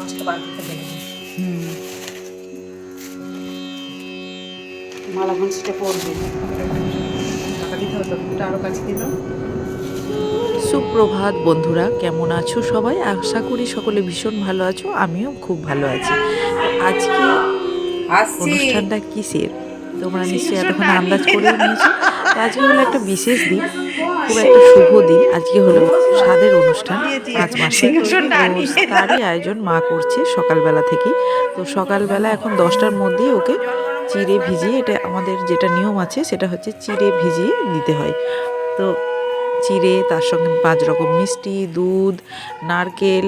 মাছটা বার করতে গেলে মালা ঘুষটা পড়বে, টাকা দিতে হতো, ওটা আরও কাছে দিল। সুপ্রভাত বন্ধুরা, কেমন আছো সবাই? আশা করি সকলে ভীষণ ভালো আছো, আমিও খুব ভালো আছি। তো আজকে অনুষ্ঠানটা কিসের তোমরা নিশ্চয়ই এতক্ষণ আন্দাজ করেই নিয়েছো। তো আজকে হলো একটা বিশেষ দিন, খুব একটা শুভ দিন। আজকে হলো স্বাদের অনুষ্ঠান 5 মাসে। তো তারই আয়োজন মা করছে সকালবেলা থেকেই। তো সকালবেলা এখন 10টার মধ্যেই ওকে চিড়ে ভিজিয়ে, এটা আমাদের যেটা নিয়ম আছে সেটা হচ্ছে চিড়ে ভিজিয়ে দিতে হয়। তো চিড়ে, তার সঙ্গে 5 রকম মিষ্টি, দুধ, নারকেল,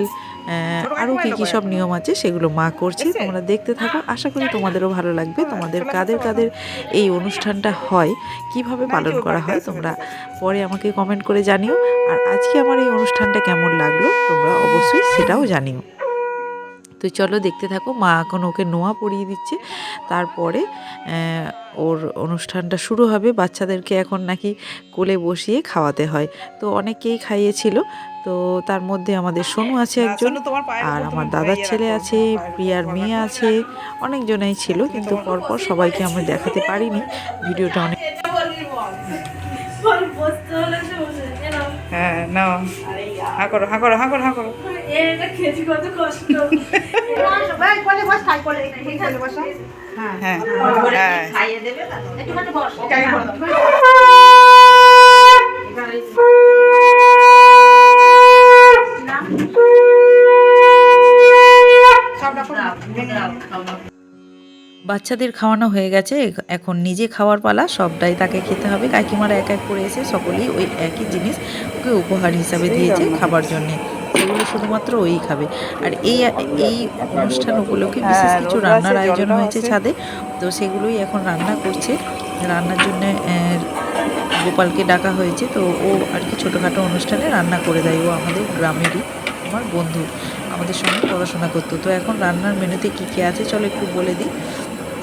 আরও কী সব নিয়ম আছে সেগুলো মা করছে। তোমরা দেখতে থাকো, আশা করি তোমাদেরও ভালো লাগবে। তোমাদের কাদের কাদের এই অনুষ্ঠানটা হয়, কিভাবে পালন করা হয়, তোমরা পরে আমাকে কমেন্ট করে জানিও। আর আজকে আমার এই অনুষ্ঠানটা কেমন লাগলো তোমরা অবশ্যই সেটাও জানিও। তো চলো দেখতে থাকো। মা এখন ওকে নোয়া পরিয়ে দিচ্ছে, তারপরে ওর অনুষ্ঠানটা শুরু হবে। বাচ্চাদেরকে এখন নাকি কোলে বসিয়ে খাওয়াতে হয়, তো অনেকেই খাইয়েছিল। তো তার মধ্যে আমাদের সোনু আছে একজন, আর আমার দাদার ছেলে আছে, প্রিয়ার মেয়ে আছে, অনেকজনেই ছিল, কিন্তু পরপর সবাইকে আমি দেখাতে পারিনি। ভিডিওটা অনেক হ্যাঁ নাও, হা করো হা করো হা করো হা করো। হ্যাঁ বাচ্চাদের খাওয়ানো হয়ে গেছে, এখন নিজে খাওয়ার পালা। সবটাই তাকে খেতে হবে। কাকিমারা এক এক করে এসে সকলেই ওই একই জিনিস ওকে উপহার হিসাবে দিয়েছে খাবার জন্যে। সেগুলো শুধুমাত্র ওই খাবে। আর এই অনুষ্ঠান উপলক্ষে বিশেষ কিছু রান্নার আয়োজন হয়েছে ছাদে, তো সেগুলোই এখন রান্না করছে। রান্নার জন্যে গোপালকে ডাকা হয়েছে, তো ও আর কি ছোটোখাটো অনুষ্ঠানে রান্না করে দেয়। ও আমাদের গ্রামেরই, আমার বন্ধু, আমাদের সঙ্গে পড়াশোনা করতো। তো এখন রান্নার মেনুতে কী কী আছে চলো একটু বলে দিই।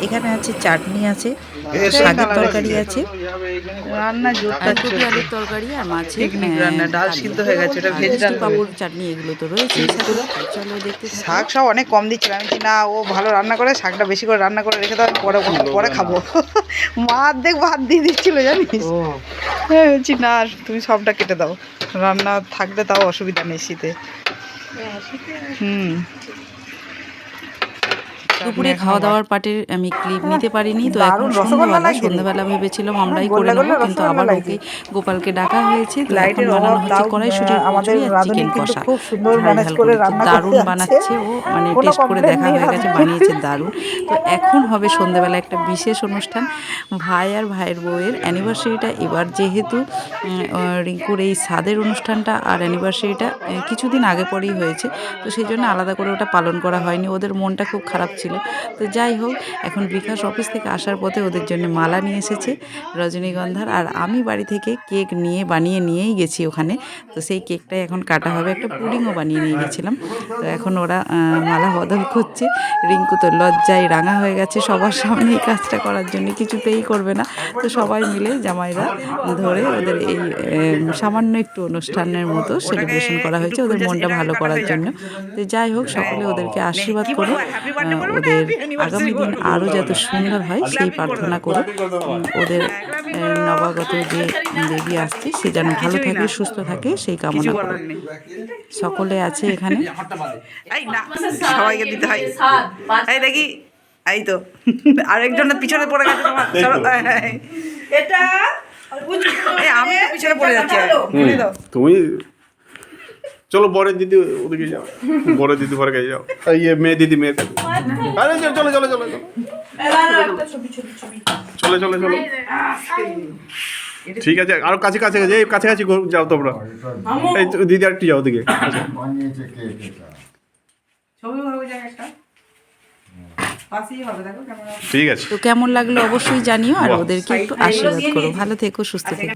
এখানে আছে চাটনি আছে, শাকের তরকারি আছে, রান্না আর কপি আলুর তরকারি, আর মাছের রান্না ডাল সিদ্ধ হয়ে গেছে, ওটা ভেজ ডাল পাপড় চাটনি, এগুলো তো রয়েছে। চলো দেখতে থাকো। শাক সব অনেক কম দিচ্ছিল। আমি না, ও ভালো রান্না করে, শাকটা বেশি করে রান্না করে রেখে দাও, আমি পরে পরে খাবো। মা অর্ধেক ভাত দিয়ে দিচ্ছিল জানিস। হ্যাঁ বলছি না, তুমি সবটা কেটে দাও, রান্না থাকলে তাও অসুবিধা নেই শীতে। দুপুরে খাওয়া দাওয়ার পার্টির আমি ক্লিপ নিতে পারিনি। তো এখন সন্ধ্যাবেলা ভেবেছিলাম আমরাই করে নেবো, কিন্তু আবার ওকে গোপালকে ডাকা হয়েছে। তো এখন বানানো হচ্ছে কড়াইশুঁটির কচুরি আর চিকেন কষা, ঝাল ঝাল করে দারুণ বানাচ্ছে ও, মানে টেস্ট করে দেখা হয়ে গেছে, বানিয়েছে দারুণ। তো এখন হবে সন্ধ্যাবেলা একটা বিশেষ অনুষ্ঠান, ভাই আর ভাইয়ের বউয়ের অ্যানিভার্সারিটা। এবার যেহেতু রিঙ্কুর এই স্বাদের অনুষ্ঠানটা আর অ্যানিভার্সারিটা কিছুদিন আগে পরেই হয়েছে, তো সেই জন্য আলাদা করে ওটা পালন করা হয়নি। ওদের মনটা খুব খারাপ ছিল। তো যাই হোক, এখন বিকাশ অফিস থেকে আসার পথে ওদের জন্য মালা নিয়ে এসেছে রজনীগন্ধার, আর আমি বাড়ি থেকে কেক বানিয়ে নিয়েই গেছি ওখানে। তো সেই কেকটাই এখন কাটা হবে। একটা পুডিংও বানিয়ে নিয়ে গেছিলাম। তো এখন ওরা মালা বদল করছে। রিঙ্কু তো লজ্জায় রাঙা হয়ে গেছে, সবার সামনে এই কাজটা করার জন্য কিছুতেই করবে না। তো সবাই মিলে জামাইরা ধরে ওদের এই সামান্য একটু অনুষ্ঠানের মতো সেলিব্রেশন করা হয়েছে ওদের মনটা ভালো করার জন্য। তো যাই হোক, সকলে ওদেরকে আশীর্বাদ করো, ওদের আগামী দিন আরও যাতে সুন্দর হয় সেই প্রার্থনা করো। ওদের নবাগত যে বেবি আসছে সে যেন ভালো থাকে, সুস্থ থাকে, সেই কামনা করো। সকলে আছে এখানে। সবাইকে দিতে হয়। এই দেখি, এই তো আরেকজনের পিছনে পড়ে গেছে তোমার। এটা আমি তো পিছনে পড়ে যাচ্ছি। তুমি চলো বরের দিদি ওদিকে যাও, বরের দিদি পরে কাছে যাও, ইয়ে মেয়ে দিদি মেয়ের কাছে। আরে চলো চলো চলো চলো চলো চলো চলো। ঠিক আছে, আরো কাছে কাছে এই কাছাকাছি যাও তোমরা। এই দিদি আর একটু যাও ওদিকে। ঠিক আছে। তো কেমন লাগলো অবশ্যই জানিও, আর ওদেরকে একটু আশীর্বাদ করো। ভালো থেকো, সুস্থ থেকো।